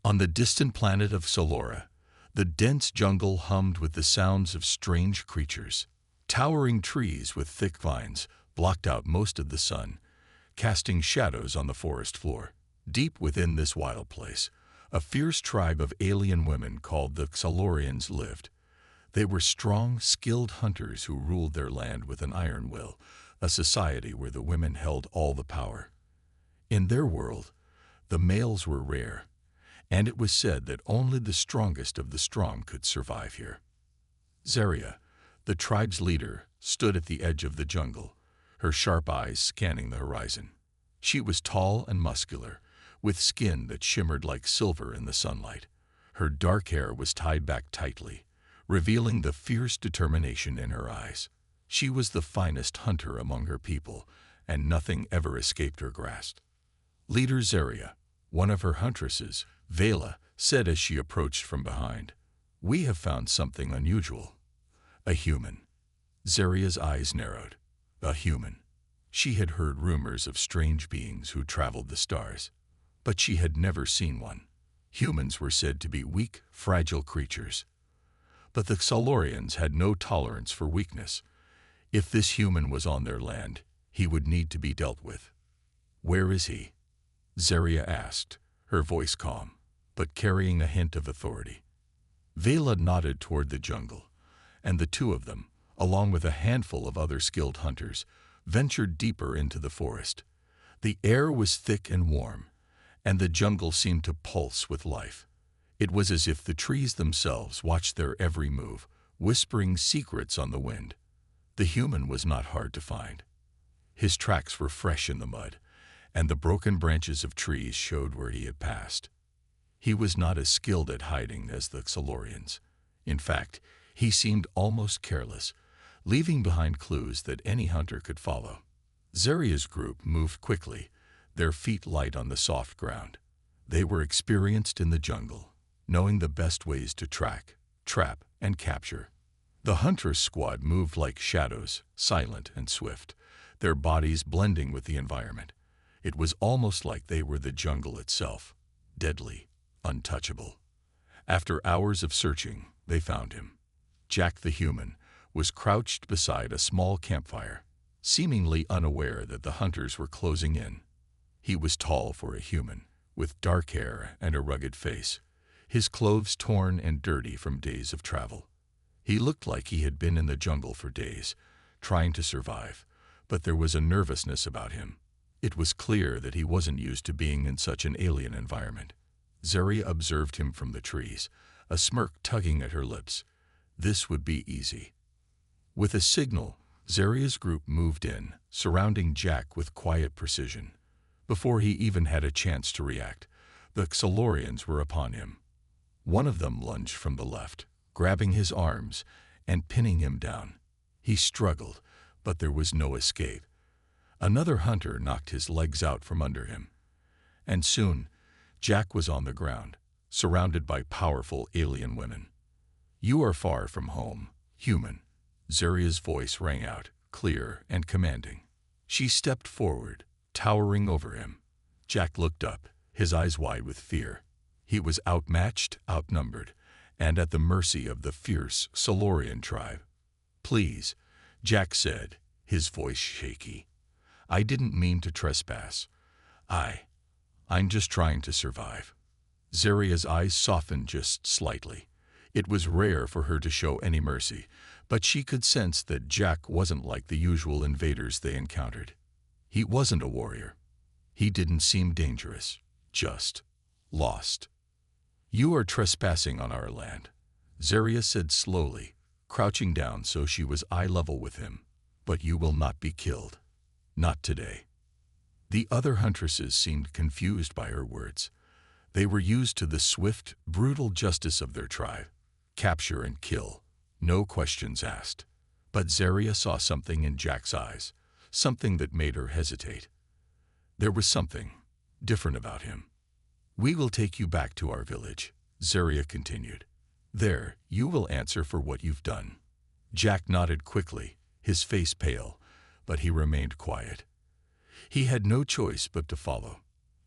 On the distant planet of Solora, the dense jungle hummed with the sounds of strange creatures. Towering trees with thick vines blocked out most of the sun, casting shadows on the forest floor. Deep within this wild place, a fierce tribe of alien women called the Solorians lived. They were strong, skilled hunters who ruled their land with an iron will, a society where the women held all the power. In their world, the males were rare, and it was said that only the strongest of the strong could survive here. Zeria, the tribe's leader, stood at the edge of the jungle, her sharp eyes scanning the horizon. She was tall and muscular, with skin that shimmered like silver in the sunlight. Her dark hair was tied back tightly, revealing the fierce determination in her eyes. She was the finest hunter among her people, and nothing ever escaped her grasp. Leader Zeria, one of her huntresses, Vela, said as she approached from behind, "We have found something unusual. A human." Zeria's eyes narrowed. A human. She had heard rumors of strange beings who traveled the stars, but she had never seen one. Humans were said to be weak, fragile creatures. But the Solorians had no tolerance for weakness. If this human was on their land, he would need to be dealt with. "Where is he?" Zeria asked, her voice calm, but carrying a hint of authority. Vela nodded toward the jungle, and the two of them, along with a handful of other skilled hunters, ventured deeper into the forest. The air was thick and warm, and the jungle seemed to pulse with life. It was as if the trees themselves watched their every move, whispering secrets on the wind. The human was not hard to find. His tracks were fresh in the mud, and the broken branches of trees showed where he had passed. He was not as skilled at hiding as the Solorians. In fact, he seemed almost careless, leaving behind clues that any hunter could follow. Zeria's group moved quickly, their feet light on the soft ground. They were experienced in the jungle, knowing the best ways to track, trap, and capture. The hunter's squad moved like shadows, silent and swift, their bodies blending with the environment. It was almost like they were the jungle itself, deadly, untouchable. After hours of searching, they found him. Jack the human was crouched beside a small campfire, seemingly unaware that the hunters were closing in. He was tall for a human, with dark hair and a rugged face, his clothes torn and dirty from days of travel. He looked like he had been in the jungle for days, trying to survive, but there was a nervousness about him. It was clear that he wasn't used to being in such an alien environment. Zeria observed him from the trees, a smirk tugging at her lips. This would be easy. With a signal, Zeria's group moved in, surrounding Jack with quiet precision. Before he even had a chance to react, the Solorians were upon him. One of them lunged from the left, grabbing his arms and pinning him down. He struggled, but there was no escape. Another hunter knocked his legs out from under him. And soon, Jack was on the ground, surrounded by powerful alien women. "You are far from home, human." Zeria's voice rang out, clear and commanding. She stepped forward, towering over him. Jack looked up, his eyes wide with fear. He was outmatched, outnumbered, and at the mercy of the fierce Solorian tribe. "Please," Jack said, his voice shaky. "I didn't mean to trespass. I'm just trying to survive." Zeria's eyes softened just slightly. It was rare for her to show any mercy, but she could sense that Jack wasn't like the usual invaders they encountered. He wasn't a warrior. He didn't seem dangerous, just lost. "You are trespassing on our land," Zeria said slowly, crouching down so she was eye level with him. "But you will not be killed. Not today." The other huntresses seemed confused by her words. They were used to the swift, brutal justice of their tribe. Capture and kill, no questions asked. But Zeria saw something in Jack's eyes, something that made her hesitate. There was something different about him. "We will take you back to our village," Zeria continued. "There, you will answer for what you've done." Jack nodded quickly, his face pale, but he remained quiet. He had no choice but to follow.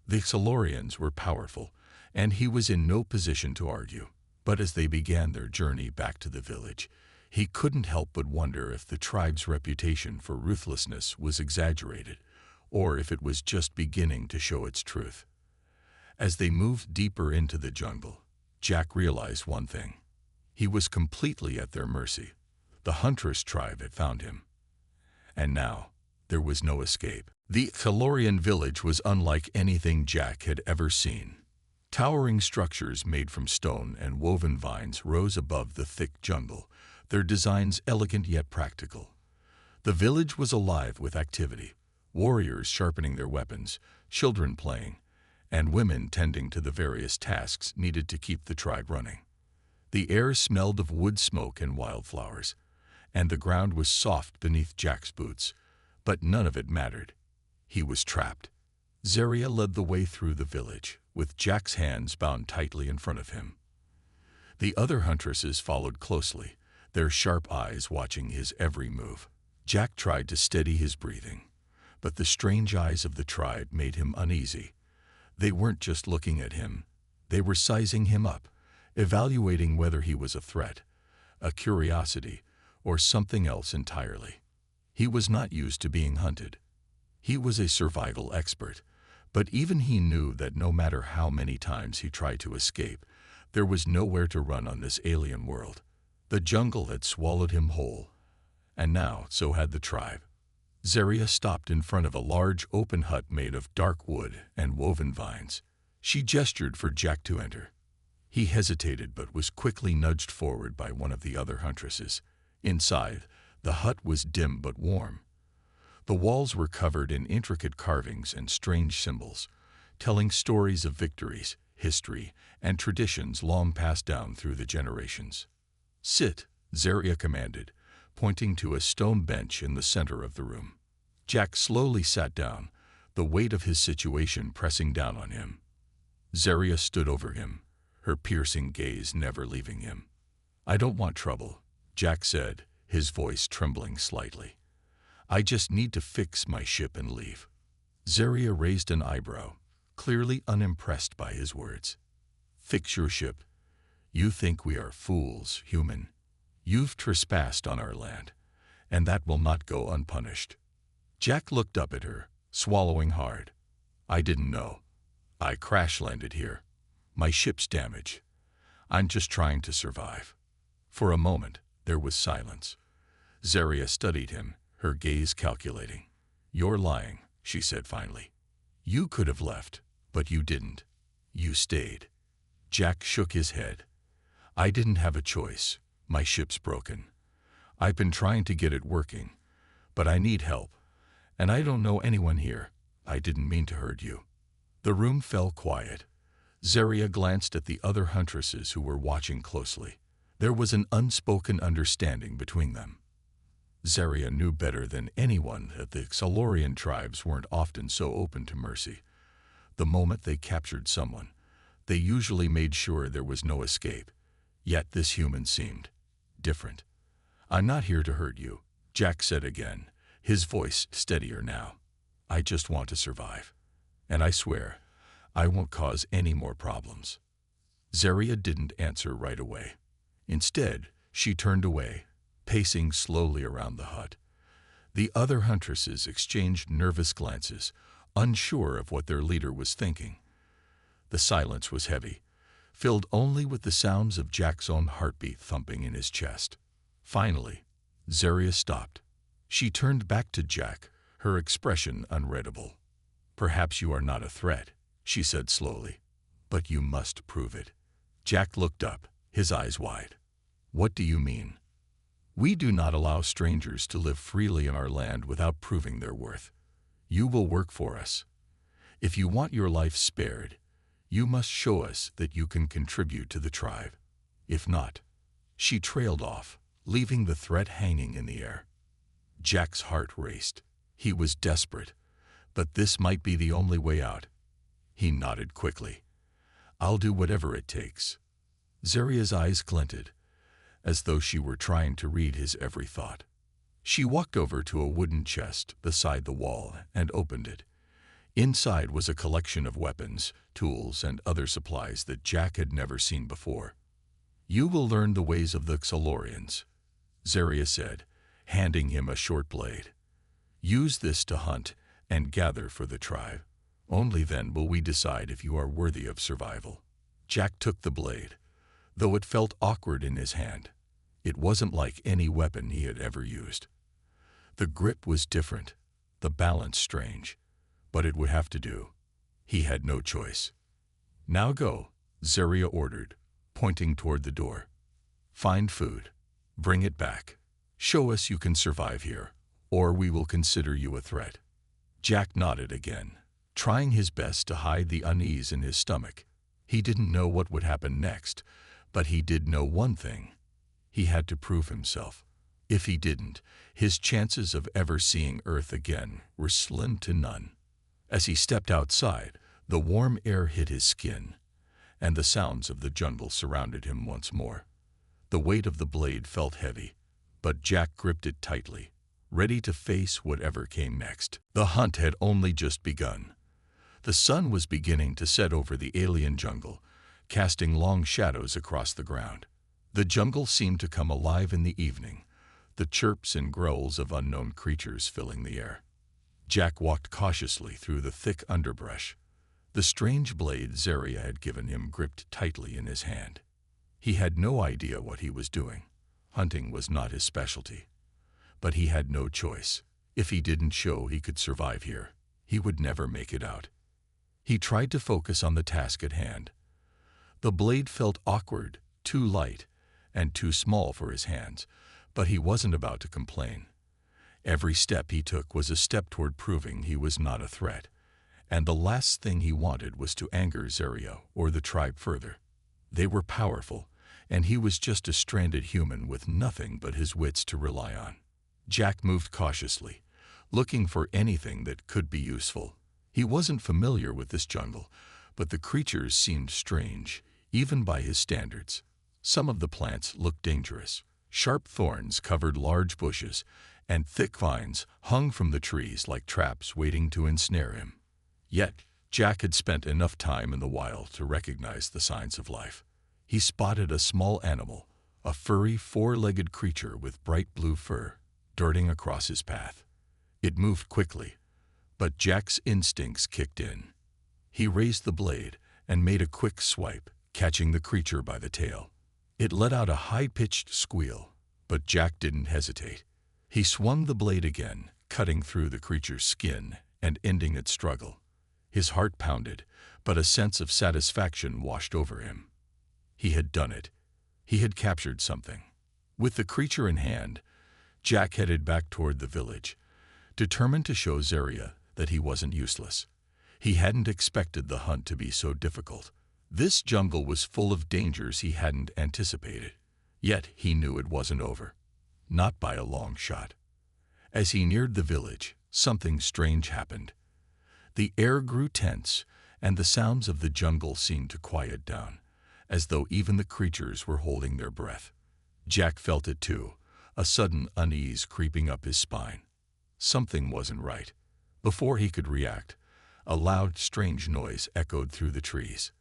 The Solorians were powerful, and he was in no position to argue. But as they began their journey back to the village, he couldn't help but wonder if the tribe's reputation for ruthlessness was exaggerated, or if it was just beginning to show its truth. As they moved deeper into the jungle, Jack realized one thing. He was completely at their mercy. The huntress tribe had found him. And now, there was no escape. The Thalorian village was unlike anything Jack had ever seen. Towering structures made from stone and woven vines rose above the thick jungle, their designs elegant yet practical. The village was alive with activity, warriors sharpening their weapons, children playing, and women tending to the various tasks needed to keep the tribe running. The air smelled of wood smoke and wildflowers, and the ground was soft beneath Jack's boots, but none of it mattered. He was trapped. Zeria led the way through the village, with Jack's hands bound tightly in front of him. The other huntresses followed closely, their sharp eyes watching his every move. Jack tried to steady his breathing, but the strange eyes of the tribe made him uneasy. They weren't just looking at him, they were sizing him up, evaluating whether he was a threat, a curiosity, or something else entirely. He was not used to being hunted. He was a survival expert, but even he knew that no matter how many times he tried to escape, there was nowhere to run on this alien world. The jungle had swallowed him whole, and now so had the tribe. Zeria stopped in front of a large open hut made of dark wood and woven vines. She gestured for Jack to enter. He hesitated but was quickly nudged forward by one of the other huntresses. Inside, the hut was dim but warm. The walls were covered in intricate carvings and strange symbols, telling stories of victories, history, and traditions long passed down through the generations. "Sit," Zeria commanded, pointing to a stone bench in the center of the room. Jack slowly sat down, the weight of his situation pressing down on him. Zeria stood over him, her piercing gaze never leaving him. "I don't want trouble," Jack said, his voice trembling slightly. "I just need to fix my ship and leave." Zeria raised an eyebrow, clearly unimpressed by his words. "Fix your ship? You think we are fools, human? You've trespassed on our land, and that will not go unpunished." Jack looked up at her, swallowing hard. "I didn't know. I crash-landed here. My ship's damaged. I'm just trying to survive." For a moment, there was silence. Zeria studied him, her gaze calculating. "You're lying," she said finally. "You could have left, but you didn't. You stayed." Jack shook his head. "I didn't have a choice. My ship's broken. I've been trying to get it working, but I need help. And I don't know anyone here. I didn't mean to hurt you." The room fell quiet. Zeria glanced at the other huntresses who were watching closely. There was an unspoken understanding between them. Zeria knew better than anyone that the Thalorian tribes weren't often so open to mercy. The moment they captured someone, they usually made sure there was no escape. Yet this human seemed different. "I'm not here to hurt you," Jack said again, his voice steadier now. "I just want to survive. And I swear, I won't cause any more problems." Zeria didn't answer right away. Instead, she turned away, pacing slowly around the hut. The other huntresses exchanged nervous glances, unsure of what their leader was thinking. The silence was heavy, filled only with the sounds of Jack's own heartbeat thumping in his chest. Finally, Zeria stopped. She turned back to Jack, her expression unreadable. "Perhaps you are not a threat," she said slowly, "but you must prove it." Jack looked up, his eyes wide. "What do you mean?" "We do not allow strangers to live freely in our land without proving their worth. You will work for us. If you want your life spared, you must show us that you can contribute to the tribe. If not..." She trailed off, leaving the threat hanging in the air. Jack's heart raced. He was desperate, but this might be the only way out. He nodded quickly. "I'll do whatever it takes." Zeria's eyes glinted, as though she were trying to read his every thought. She walked over to a wooden chest beside the wall and opened it. Inside was a collection of weapons, tools, and other supplies that Jack had never seen before. "You will learn the ways of the Xalorians," Zeria said, handing him a short blade. "Use this to hunt and gather for the tribe. Only then will we decide if you are worthy of survival." Jack took the blade, though it felt awkward in his hand. It wasn't like any weapon he had ever used. The grip was different, the balance strange, but it would have to do. He had no choice. "Now go," Zeria ordered, pointing toward the door. "Find food. Bring it back. Show us you can survive here, or we will consider you a threat." Jack nodded again, trying his best to hide the unease in his stomach. He didn't know what would happen next, but he did know one thing. He had to prove himself. If he didn't, his chances of ever seeing Earth again were slim to none. As he stepped outside, the warm air hit his skin, and the sounds of the jungle surrounded him once more. The weight of the blade felt heavy, but Jack gripped it tightly, ready to face whatever came next. The hunt had only just begun. The sun was beginning to set over the alien jungle, casting long shadows across the ground. The jungle seemed to come alive in the evening, the chirps and growls of unknown creatures filling the air. Jack walked cautiously through the thick underbrush, the strange blade Zeria had given him gripped tightly in his hand. He had no idea what he was doing. Hunting was not his specialty. But he had no choice. If he didn't show he could survive here, he would never make it out. He tried to focus on the task at hand. The blade felt awkward, too light, and too small for his hands, but he wasn't about to complain. Every step he took was a step toward proving he was not a threat, and the last thing he wanted was to anger Zeria or the tribe further. They were powerful, and he was just a stranded human with nothing but his wits to rely on. Jack moved cautiously, looking for anything that could be useful. He wasn't familiar with this jungle, but the creatures seemed strange, even by his standards. Some of the plants looked dangerous. Sharp thorns covered large bushes, and thick vines hung from the trees like traps waiting to ensnare him. Yet, Jack had spent enough time in the wild to recognize the signs of life. He spotted a small animal, a furry, four-legged creature with bright blue fur, darting across his path. It moved quickly, but Jack's instincts kicked in. He raised the blade and made a quick swipe, catching the creature by the tail. It let out a high-pitched squeal, but Jack didn't hesitate. He swung the blade again, cutting through the creature's skin and ending its struggle. His heart pounded, but a sense of satisfaction washed over him. He had done it. He had captured something. With the creature in hand, Jack headed back toward the village, determined to show Zeria that he wasn't useless. He hadn't expected the hunt to be so difficult. This jungle was full of dangers he hadn't anticipated. Yet he knew it wasn't over. Not by a long shot. As he neared the village, something strange happened. The air grew tense, and the sounds of the jungle seemed to quiet down, as though even the creatures were holding their breath. Jack felt it too, a sudden unease creeping up his spine. Something wasn't right. Before he could react, a loud, strange noise echoed through the trees.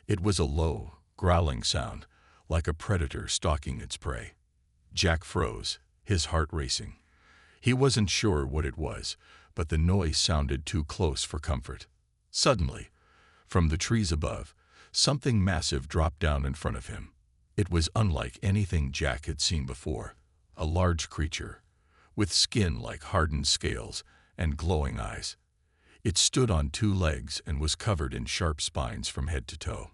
It was a low, growling sound, like a predator stalking its prey. Jack froze, his heart racing. He wasn't sure what it was, but the noise sounded too close for comfort. Suddenly, from the trees above, something massive dropped down in front of him. It was unlike anything Jack had seen before, a large creature, with skin like hardened scales and glowing eyes. It stood on two legs and was covered in sharp spines from head to toe.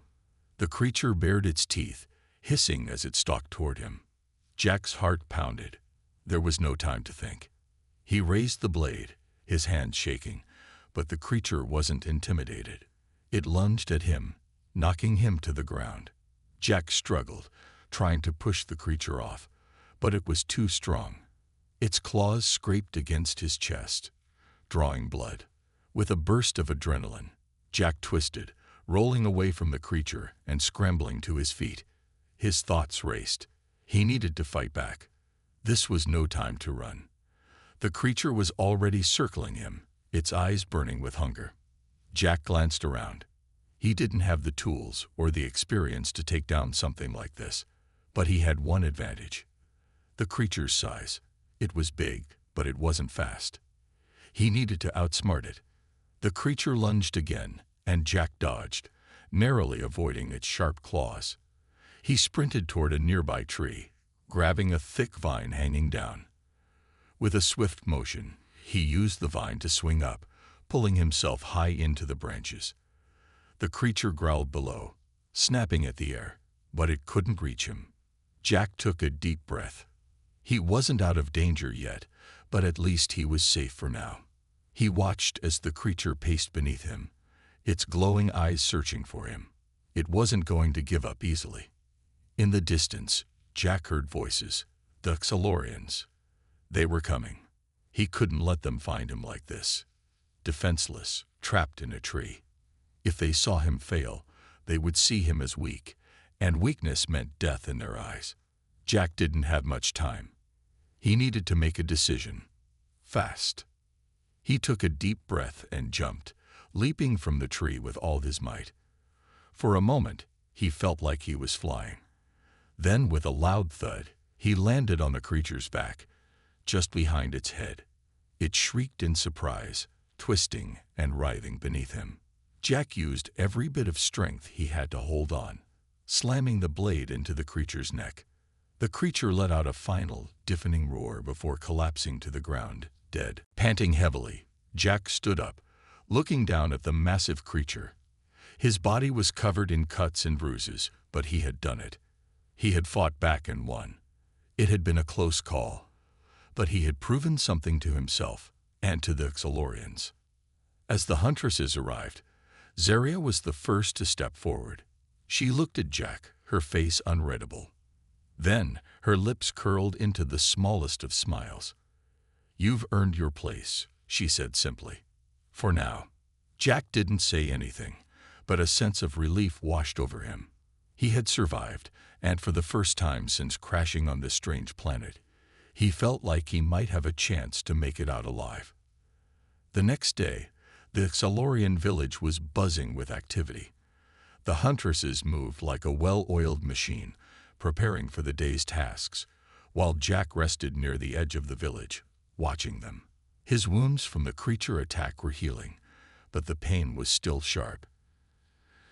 The creature bared its teeth, hissing as it stalked toward him. Jack's heart pounded. There was no time to think. He raised the blade, his hand shaking, but the creature wasn't intimidated. It lunged at him, knocking him to the ground. Jack struggled, trying to push the creature off, but it was too strong. Its claws scraped against his chest, drawing blood. With a burst of adrenaline, Jack twisted, rolling away from the creature and scrambling to his feet. His thoughts raced. He needed to fight back. This was no time to run. The creature was already circling him, its eyes burning with hunger. Jack glanced around. He didn't have the tools or the experience to take down something like this, but he had one advantage: the creature's size. It was big, but it wasn't fast. He needed to outsmart it. The creature lunged again, and Jack dodged, narrowly avoiding its sharp claws. He sprinted toward a nearby tree, grabbing a thick vine hanging down. With a swift motion, he used the vine to swing up, pulling himself high into the branches. The creature growled below, snapping at the air, but it couldn't reach him. Jack took a deep breath. He wasn't out of danger yet, but at least he was safe for now. He watched as the creature paced beneath him, its glowing eyes searching for him. It wasn't going to give up easily. In the distance, Jack heard voices, the Xalorians. They were coming. He couldn't let them find him like this, defenseless, trapped in a tree. If they saw him fail, they would see him as weak, and weakness meant death in their eyes. Jack didn't have much time. He needed to make a decision, fast. He took a deep breath and jumped, leaping from the tree with all his might. For a moment, he felt like he was flying. Then, with a loud thud, he landed on the creature's back, just behind its head. It shrieked in surprise, twisting and writhing beneath him. Jack used every bit of strength he had to hold on, slamming the blade into the creature's neck. The creature let out a final, deafening roar before collapsing to the ground, dead. Panting heavily, Jack stood up, looking down at the massive creature. His body was covered in cuts and bruises, but he had done it. He had fought back and won. It had been a close call, but he had proven something to himself and to the Xalorians. As the huntresses arrived, Zaria was the first to step forward. She looked at Jack, her face unreadable. Then her lips curled into the smallest of smiles. "You've earned your place," she said simply. For now. Jack didn't say anything, but a sense of relief washed over him. He had survived, and for the first time since crashing on this strange planet, he felt like he might have a chance to make it out alive. The next day, the Xalorian village was buzzing with activity. The huntresses moved like a well-oiled machine, preparing for the day's tasks, while Jack rested near the edge of the village, watching them. His wounds from the creature attack were healing, but the pain was still sharp.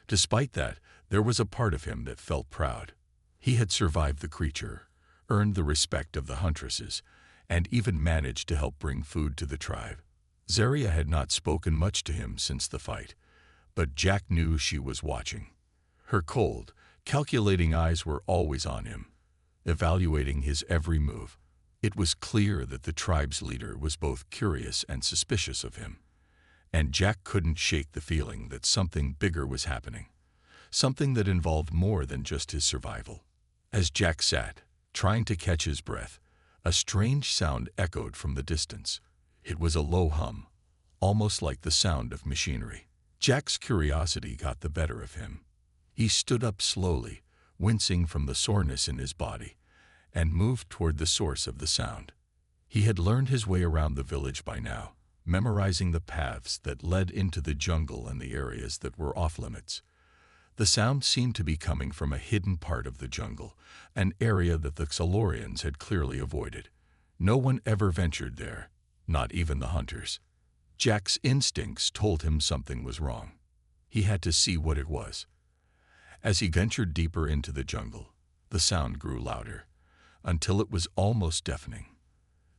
Despite that, there was a part of him that felt proud. He had survived the creature, earned the respect of the huntresses, and even managed to help bring food to the tribe. Zaria had not spoken much to him since the fight, but Jack knew she was watching. Her cold, calculating eyes were always on him, evaluating his every move. It was clear that the tribe's leader was both curious and suspicious of him, and Jack couldn't shake the feeling that something bigger was happening, something that involved more than just his survival. As Jack sat, trying to catch his breath, a strange sound echoed from the distance. It was a low hum, almost like the sound of machinery. Jack's curiosity got the better of him. He stood up slowly, wincing from the soreness in his body, and moved toward the source of the sound. He had learned his way around the village by now, memorizing the paths that led into the jungle and the areas that were off-limits. The sound seemed to be coming from a hidden part of the jungle, an area that the Xalorians had clearly avoided. No one ever ventured there, not even the hunters. Jack's instincts told him something was wrong. He had to see what it was. As he ventured deeper into the jungle, the sound grew louder, until it was almost deafening.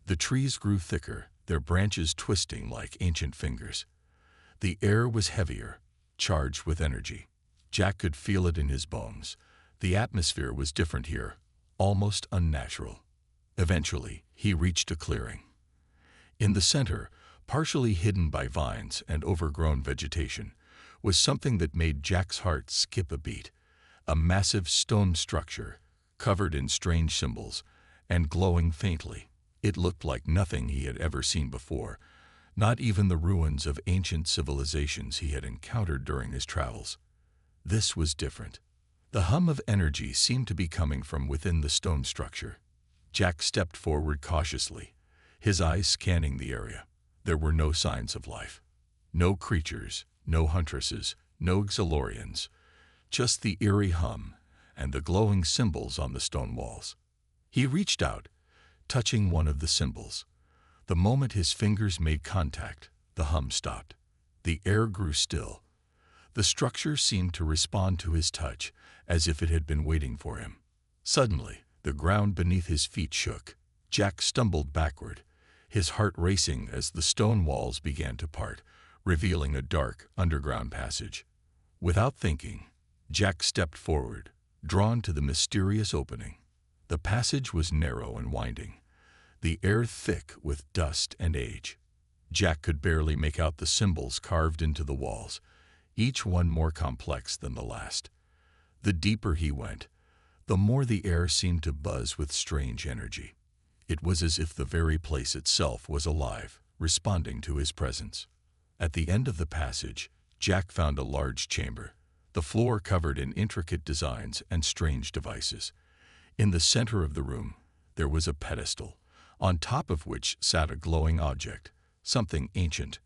The trees grew thicker, their branches twisting like ancient fingers. The air was heavier, charged with energy. Jack could feel it in his bones. The atmosphere was different here, almost unnatural. Eventually, he reached a clearing. In the center, partially hidden by vines and overgrown vegetation, was something that made Jack's heart skip a beat. A massive stone structure, covered in strange symbols, and glowing faintly. It looked like nothing he had ever seen before, not even the ruins of ancient civilizations he had encountered during his travels. This was different. The hum of energy seemed to be coming from within the stone structure. Jack stepped forward cautiously, his eyes scanning the area. There were no signs of life. No creatures, No huntresses, no Xalorians, just the eerie hum and the glowing symbols on the stone walls. He reached out, touching one of the symbols. The moment his fingers made contact, the hum stopped. The air grew still. The structure seemed to respond to his touch, as if it had been waiting for him. Suddenly, the ground beneath his feet shook. Jack stumbled backward, his heart racing as the stone walls began to part, revealing a dark, underground passage. Without thinking, Jack stepped forward, drawn to the mysterious opening. The passage was narrow and winding, the air thick with dust and age. Jack could barely make out the symbols carved into the walls, each one more complex than the last. The deeper he went, the more the air seemed to buzz with strange energy. It was as if the very place itself was alive, responding to his presence. At the end of the passage, Jack found a large chamber, the floor covered in intricate designs and strange devices. In the center of the room, there was a pedestal, on top of which sat a glowing object, something ancient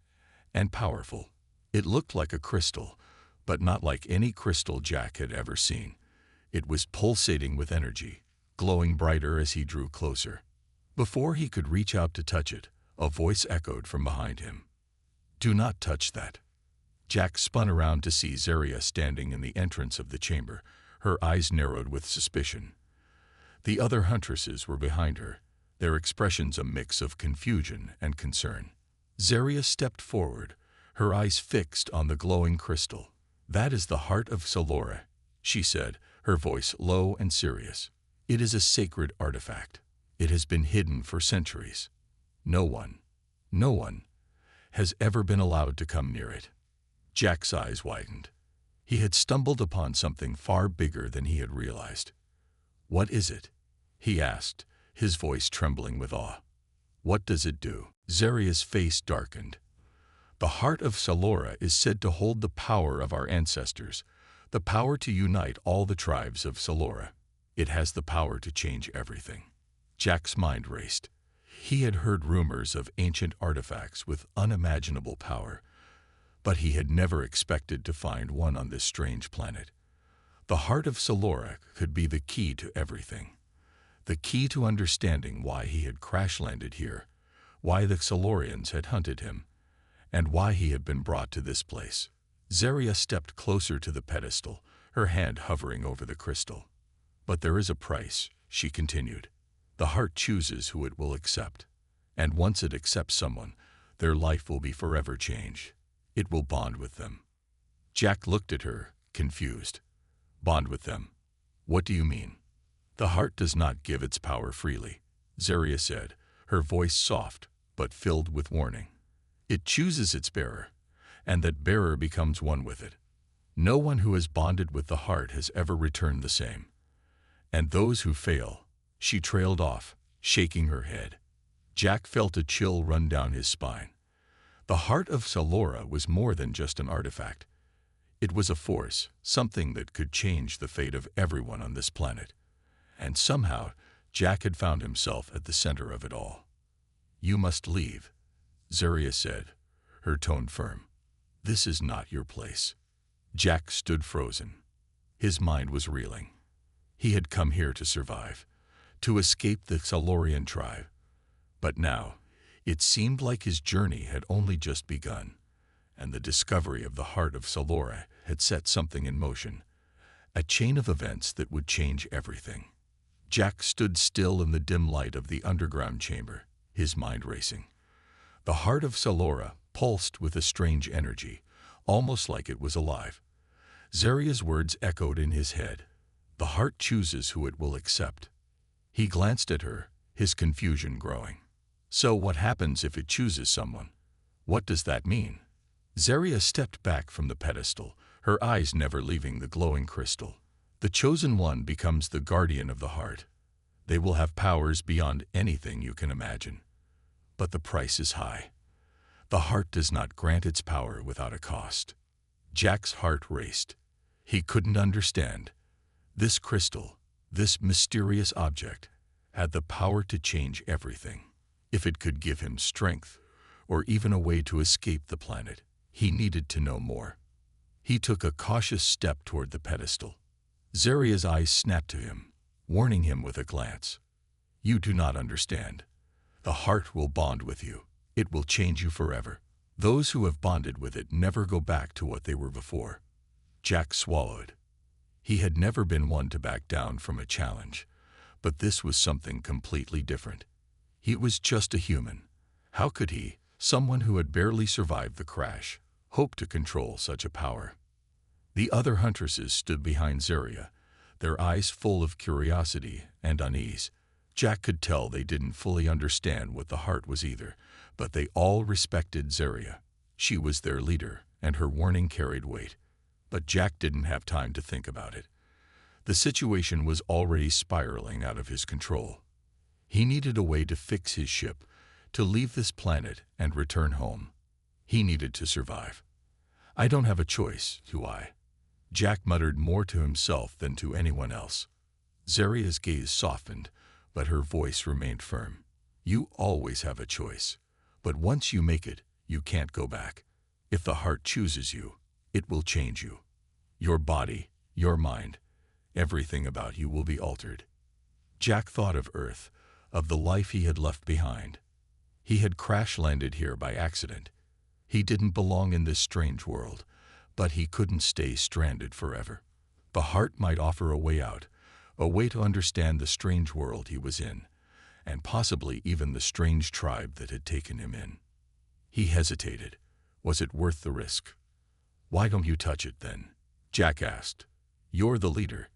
and powerful. It looked like a crystal, but not like any crystal Jack had ever seen. It was pulsating with energy, glowing brighter as he drew closer. Before he could reach out to touch it, a voice echoed from behind him. "Do not touch that." Jack spun around to see Zeria standing in the entrance of the chamber, her eyes narrowed with suspicion. The other huntresses were behind her, their expressions a mix of confusion and concern. Zeria stepped forward, her eyes fixed on the glowing crystal. "That is the heart of Salora," she said, her voice low and serious. "It is a sacred artifact. It has been hidden for centuries. No one has ever been allowed to come near it." Jack's eyes widened. He had stumbled upon something far bigger than he had realized. "What is it?" he asked, his voice trembling with awe. "What does it do?" Zeria's face darkened. "The heart of Salora is said to hold the power of our ancestors, the power to unite all the tribes of Salora. It has the power to change everything." Jack's mind raced. He had heard rumors of ancient artifacts with unimaginable power, but he had never expected to find one on this strange planet. The heart of Salora could be the key to everything. The key to understanding why he had crash-landed here, why the Xalorians had hunted him, and why he had been brought to this place. Zeria stepped closer to the pedestal, her hand hovering over the crystal. "But there is a price," she continued. "The heart chooses who it will accept, and once it accepts someone, their life will be forever changed. It will bond with them." Jack looked at her, confused. "Bond with them? What do you mean?" "The heart does not give its power freely," Zeria said, her voice soft but filled with warning. "It chooses its bearer, and that bearer becomes one with it. No one who has bonded with the heart has ever returned the same. And those who fail..." She trailed off, shaking her head. Jack felt a chill run down his spine. The heart of Salora was more than just an artifact. It was a force, something that could change the fate of everyone on this planet. And somehow, Jack had found himself at the center of it all. "You must leave," Zeria said, her tone firm. "This is not your place." Jack stood frozen. His mind was reeling. He had come here to survive, to escape the Xalorian tribe. But now, it seemed like his journey had only just begun, and the discovery of the heart of Salora had set something in motion, a chain of events that would change everything. Jack stood still in the dim light of the underground chamber, his mind racing. The heart of Salora pulsed with a strange energy, almost like it was alive. Zeria's words echoed in his head. "The heart chooses who it will accept." He glanced at her, his confusion growing. "So what happens if it chooses someone? What does that mean?" Zeria stepped back from the pedestal, her eyes never leaving the glowing crystal. "The chosen one becomes the guardian of the heart. They will have powers beyond anything you can imagine. But the price is high. The heart does not grant its power without a cost." Jack's heart raced. He couldn't understand. This crystal, this mysterious object, had the power to change everything. If it could give him strength, or even a way to escape the planet, He needed to know more. He took a cautious step toward the pedestal. Zaria's eyes snapped to him, warning him with a glance. You do not understand. The heart will bond with you. It will change you forever. Those who have bonded with it never go back to what they were before. Jack swallowed. He had never been one to back down from a challenge, but this was something completely different. He was just a human. How could he, someone who had barely survived the crash, hope to control such a power? The other huntresses stood behind Zaria, their eyes full of curiosity and unease. Jack could tell they didn't fully understand what the heart was either, but they all respected Zaria. She was their leader, and her warning carried weight. But Jack didn't have time to think about it. The situation was already spiraling out of his control. He needed a way to fix his ship, to leave this planet and return home. He needed to survive. I don't have a choice, do I? Jack muttered more to himself than to anyone else. Zaria's gaze softened, but her voice remained firm. You always have a choice, but once you make it, you can't go back. If the heart chooses you, it will change you. Your body, your mind, everything about you will be altered. Jack thought of Earth, of the life he had left behind. He had crash-landed here by accident. He didn't belong in this strange world, but he couldn't stay stranded forever. The heart might offer a way out, a way to understand the strange world he was in, and possibly even the strange tribe that had taken him in. He hesitated. Was it worth the risk? Why don't you touch it then? Jack asked. You're the leader.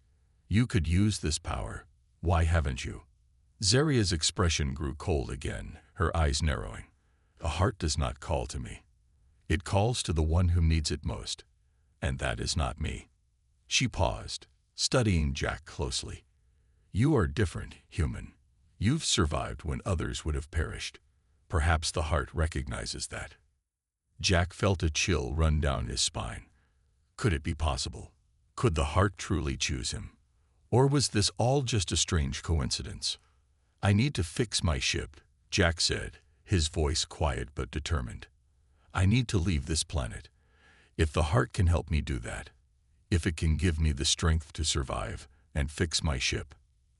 You could use this power. Why haven't you? Zaria's expression grew cold again, her eyes narrowing. A heart does not call to me. It calls to the one who needs it most, and that is not me. She paused, studying Jack closely. You are different, human. You've survived when others would have perished. Perhaps the heart recognizes that. Jack felt a chill run down his spine. Could it be possible? Could the heart truly choose him? Or was this all just a strange coincidence? I need to fix my ship, Jack said, his voice quiet but determined. I need to leave this planet. If the heart can help me do that, if it can give me the strength to survive and fix my ship,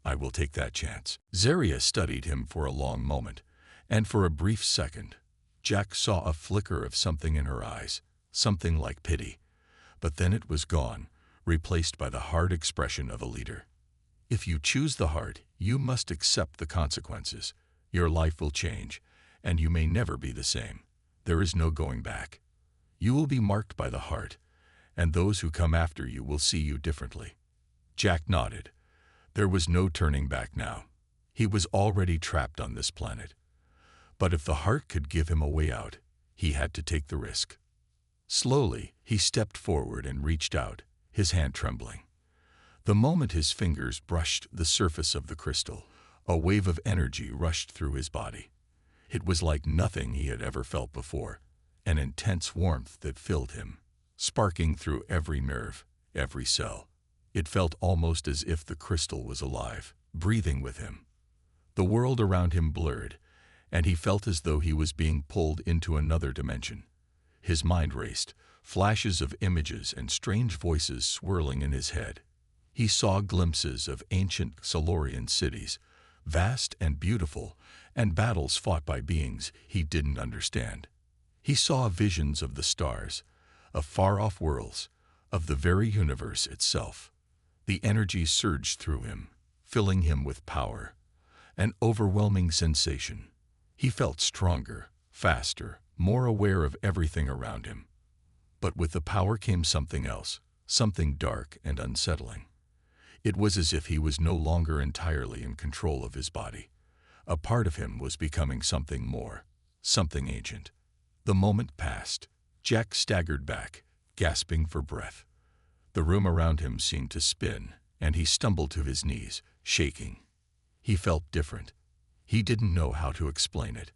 I will take that chance. Zaria studied him for a long moment, and for a brief second, Jack saw a flicker of something in her eyes, something like pity. But then it was gone, replaced by the hard expression of a leader. If you choose the heart, you must accept the consequences. Your life will change, and you may never be the same. There is no going back. You will be marked by the heart, and those who come after you will see you differently. Jack nodded. There was no turning back now. He was already trapped on this planet. But if the heart could give him a way out, he had to take the risk. Slowly, he stepped forward and reached out, his hand trembling. The moment his fingers brushed the surface of the crystal, a wave of energy rushed through his body. It was like nothing he had ever felt before, an intense warmth that filled him, sparking through every nerve, every cell. It felt almost as if the crystal was alive, breathing with him. The world around him blurred, and he felt as though he was being pulled into another dimension. His mind raced, flashes of images and strange voices swirling in his head. He saw glimpses of ancient Silurian cities, vast and beautiful, and battles fought by beings he didn't understand. He saw visions of the stars, of far-off worlds, of the very universe itself. The energy surged through him, filling him with power, an overwhelming sensation. He felt stronger, faster, more aware of everything around him. But with the power came something else, something dark and unsettling. It was as if he was no longer entirely in control of his body. A part of him was becoming something more, something ancient. The moment passed. Jack staggered back, gasping for breath. The room around him seemed to spin, and he stumbled to his knees, shaking. He felt different. He didn't know how to explain it,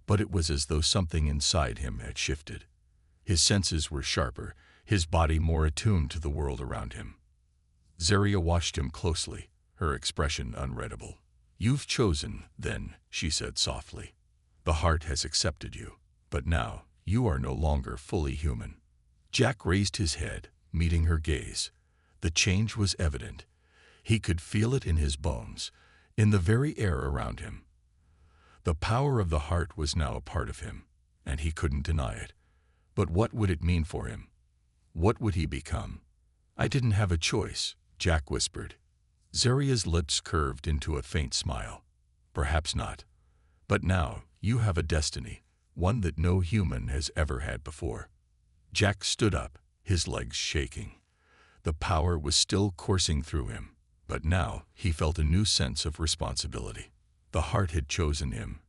but it was as though something inside him had shifted. His senses were sharper, his body more attuned to the world around him. Zaria watched him closely, her expression unreadable. You've chosen, then, she said softly. The heart has accepted you, but now You are no longer fully human. Jack raised his head, meeting her gaze. The change was evident. He could feel it in his bones, in the very air around him. The power of the heart was now a part of him, and he couldn't deny it. But what would it mean for him? What would he become? I didn't have a choice, Jack whispered. Zaria's lips curved into a faint smile. Perhaps not. But now, you have a destiny, one that no human has ever had before. Jack stood up, his legs shaking. The power was still coursing through him, but now he felt a new sense of responsibility. The heart had chosen him,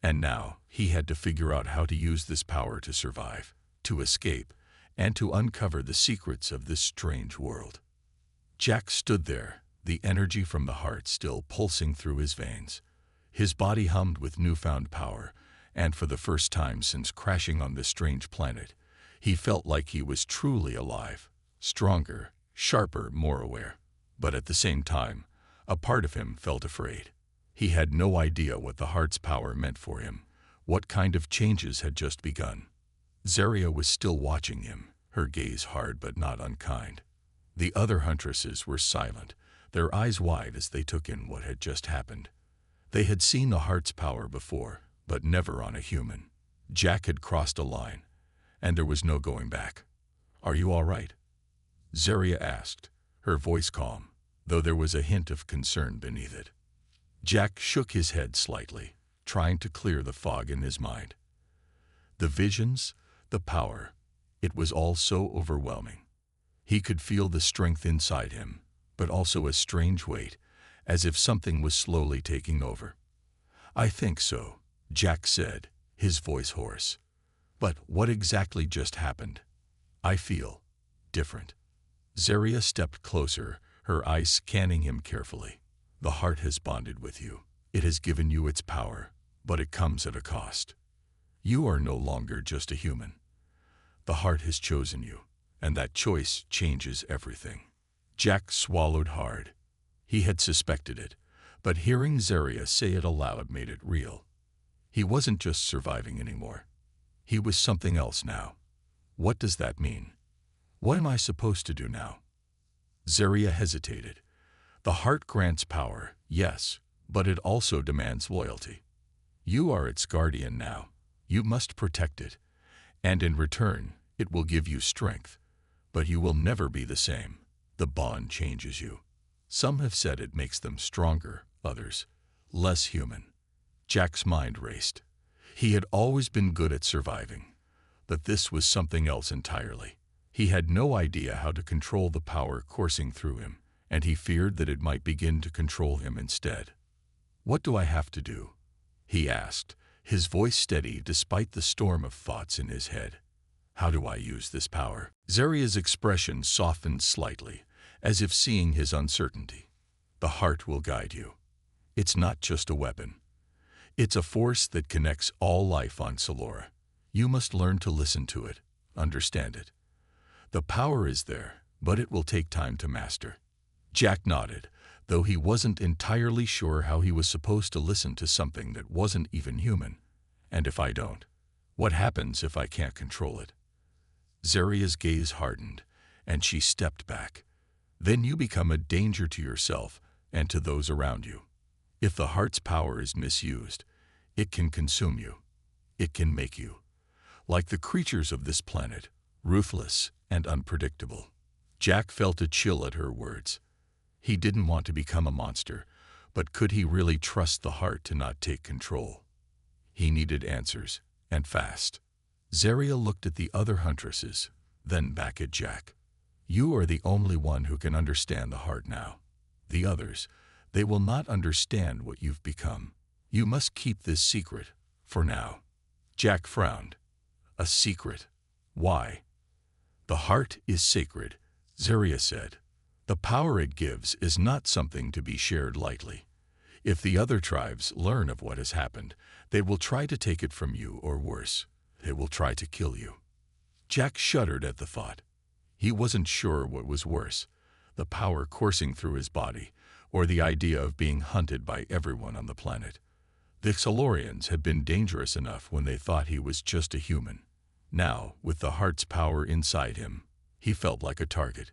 and now he had to figure out how to use this power to survive, to escape, and to uncover the secrets of this strange world. Jack stood there, the energy from the heart still pulsing through his veins. His body hummed with newfound power, and for the first time since crashing on this strange planet, he felt like he was truly alive, stronger, sharper, more aware. But at the same time, a part of him felt afraid. He had no idea what the heart's power meant for him, what kind of changes had just begun. Zaria was still watching him, her gaze hard but not unkind. The other huntresses were silent, their eyes wide as they took in what had just happened. They had seen the heart's power before, but never on a human. Jack had crossed a line, and there was no going back. "Are you all right?" Zaria asked, her voice calm, though there was a hint of concern beneath it. Jack shook his head slightly, trying to clear the fog in his mind. The visions, the power, it was all so overwhelming. He could feel the strength inside him, but also a strange weight, as if something was slowly taking over. "I think so," Jack said, his voice hoarse. "But what exactly just happened? I feel different." Zaria stepped closer, her eyes scanning him carefully. "The heart has bonded with you. It has given you its power, but it comes at a cost. You are no longer just a human. The heart has chosen you, and that choice changes everything." Jack swallowed hard. He had suspected it, but hearing Zaria say it aloud made it real. He wasn't just surviving anymore. He was something else now. What does that mean? What am I supposed to do now? Zaria hesitated. The heart grants power, yes, but it also demands loyalty. You are its guardian now. You must protect it, and in return, it will give you strength. But you will never be the same. The bond changes you. Some have said it makes them stronger, others, less human. Jack's mind raced. He had always been good at surviving, but this was something else entirely. He had no idea how to control the power coursing through him, and he feared that it might begin to control him instead. "What do I have to do?" he asked, his voice steady despite the storm of thoughts in his head. "How do I use this power?" Zaria's expression softened slightly, as if seeing his uncertainty. "The heart will guide you. It's not just a weapon. It's a force that connects all life on Solora. You must learn to listen to it, understand it. The power is there, but it will take time to master." Jack nodded, though he wasn't entirely sure how he was supposed to listen to something that wasn't even human. "And if I don't? What happens if I can't control it?" Zaria's gaze hardened, and she stepped back. "Then you become a danger to yourself and to those around you. If the heart's power is misused, it can consume you. It can make you, like the creatures of this planet, ruthless and unpredictable." Jack felt a chill at her words. He didn't want to become a monster, but could he really trust the heart to not take control? He needed answers, and fast. Zaria looked at the other huntresses, then back at Jack. "You are the only one who can understand the heart now. The others, they will not understand what you've become. You must keep this secret, for now." Jack frowned. "A secret? Why?" "The heart is sacred," Zaria said. "The power it gives is not something to be shared lightly. If the other tribes learn of what has happened, they will try to take it from you, or worse, they will try to kill you." Jack shuddered at the thought. He wasn't sure what was worse, the power coursing through his body, or the idea of being hunted by everyone on the planet. The Solorians had been dangerous enough when they thought he was just a human, Now, with the heart's power inside him, he felt like a target.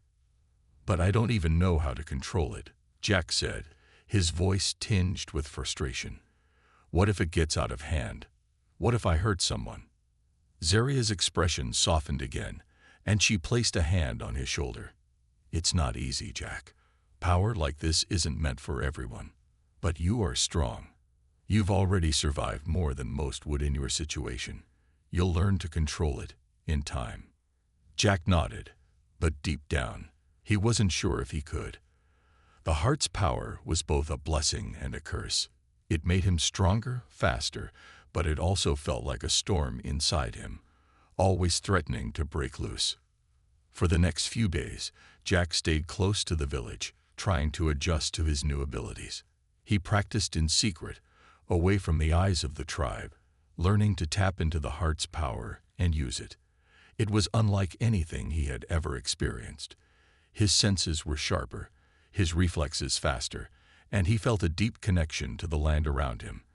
"But I don't even know how to control it," Jack said, his voice tinged with frustration. "What if it gets out of hand? What if I hurt someone?" Zaria's expression softened again, and she placed a hand on his shoulder. "It's not easy, Jack. Power like this isn't meant for everyone. But you are strong. You've already survived more than most would in your situation. You'll learn to control it in time." Jack nodded, but deep down, he wasn't sure if he could. The heart's power was both a blessing and a curse. It made him stronger, faster, but it also felt like a storm inside him, always threatening to break loose. For the next few days, Jack stayed close to the village, trying to adjust to his new abilities. He practiced in secret, away from the eyes of the tribe, learning to tap into the heart's power and use it. It was unlike anything he had ever experienced. His senses were sharper, his reflexes faster, and he felt a deep connection to the land around him,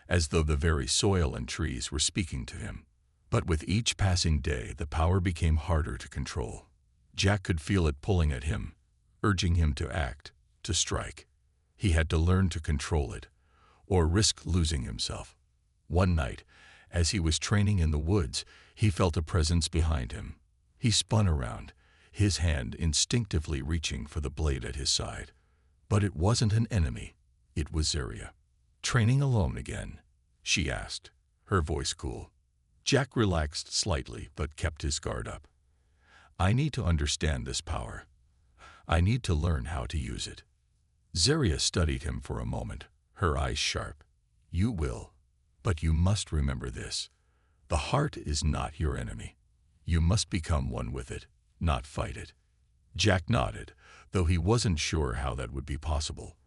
as though the very soil and trees were speaking to him. But with each passing day, the power became harder to control. Jack could feel it pulling at him, urging him to act, to strike. He had to learn to control it, or risk losing himself. One night, as he was training in the woods, he felt a presence behind him. He spun around, his hand instinctively reaching for the blade at his side. But it wasn't an enemy, it was Zaria. "Training alone again?" she asked, her voice cool. Jack relaxed slightly but kept his guard up. "I need to understand this power. I need to learn how to use it." Zaria studied him for a moment, her eyes sharp. "You will, but you must remember this. The heart is not your enemy. You must become one with it, not fight it." Jack nodded, though he wasn't sure how that would be possible.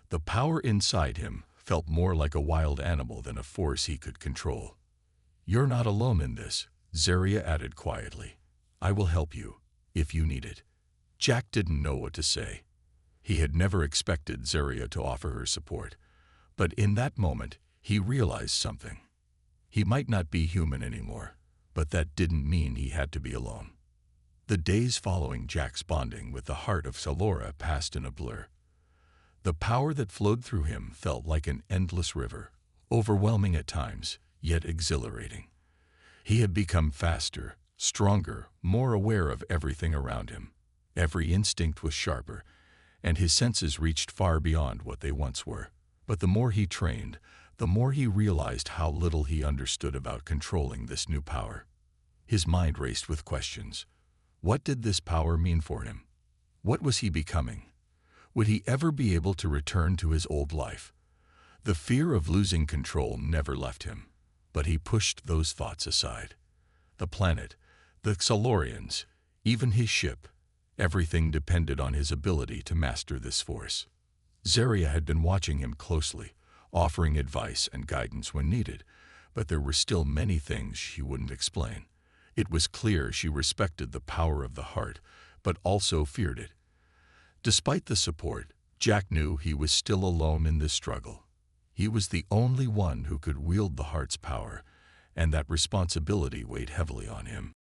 The power inside him felt more like a wild animal than a force he could control. "You're not alone in this," Zaria added quietly. "I will help you, if you need it." Jack didn't know what to say. He had never expected Zaria to offer her support, but in that moment, he realized something. He might not be human anymore, but that didn't mean he had to be alone. The days following Jack's bonding with the heart of Salora passed in a blur. The power that flowed through him felt like an endless river, overwhelming at times, yet exhilarating. He had become faster, stronger, more aware of everything around him. Every instinct was sharper, and his senses reached far beyond what they once were. But the more he trained, the more he realized how little he understood about controlling this new power. His mind raced with questions. What did this power mean for him? What was he becoming? Would he ever be able to return to his old life? The fear of losing control never left him, but he pushed those thoughts aside. The planet, the Xalorians, even his ship, everything depended on his ability to master this force. Zaria had been watching him closely, offering advice and guidance when needed, but there were still many things she wouldn't explain. It was clear she respected the power of the heart, but also feared it. Despite the support, Jack knew he was still alone in this struggle. He was the only one who could wield the heart's power, and that responsibility weighed heavily on him.